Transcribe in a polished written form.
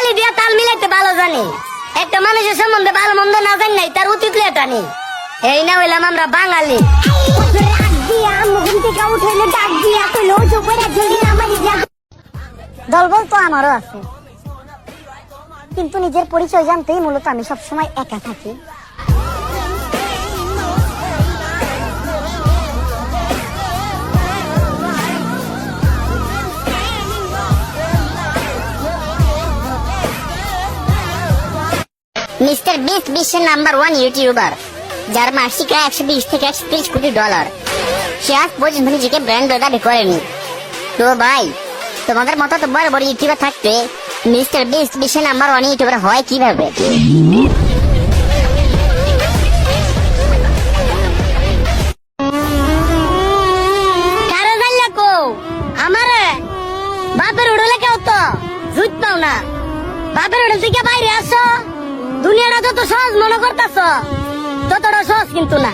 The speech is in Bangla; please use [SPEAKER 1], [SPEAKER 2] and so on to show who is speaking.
[SPEAKER 1] তালি দিয়া তাল মিলাইতে ভালো জানি। একটা মানুষের সম্বন্ধে ভালো মন্দ না জানি নাই তার অতীত টানি। এই না হইলাম আমরা বাঙালি।
[SPEAKER 2] দলবল তো আমারও আছে, কিন্তু নিজের পরিচয় জানতেই মূলত আমি সবসময় একা থাকি।
[SPEAKER 1] মিস্টার বিস্ট বিশ্বের নাম্বার 1 ইউটিউবার, যার মাসিক আয় 120 থেকে 130 কোটি ডলার। সে আজ পর্যন্ত নিজেকে ব্র্যান্ড দাবি করেনি। তো ভাই, তোমাদের মতো তো বড় বড় ইউটিউবার থাকতে মিস্টার বিস্ট বিশ্বের নাম্বার 1 ইউটিউবার হয় কিভাবে? কারে জানলা কো আমারে বাপের উড়লে কেউ তো জুত পাও না। বাপের উড়ে থেকে বাইরে আসো, দুনিয়াটা যত সহজ মনে করতেছ ততটা সহজ কিন্তু না।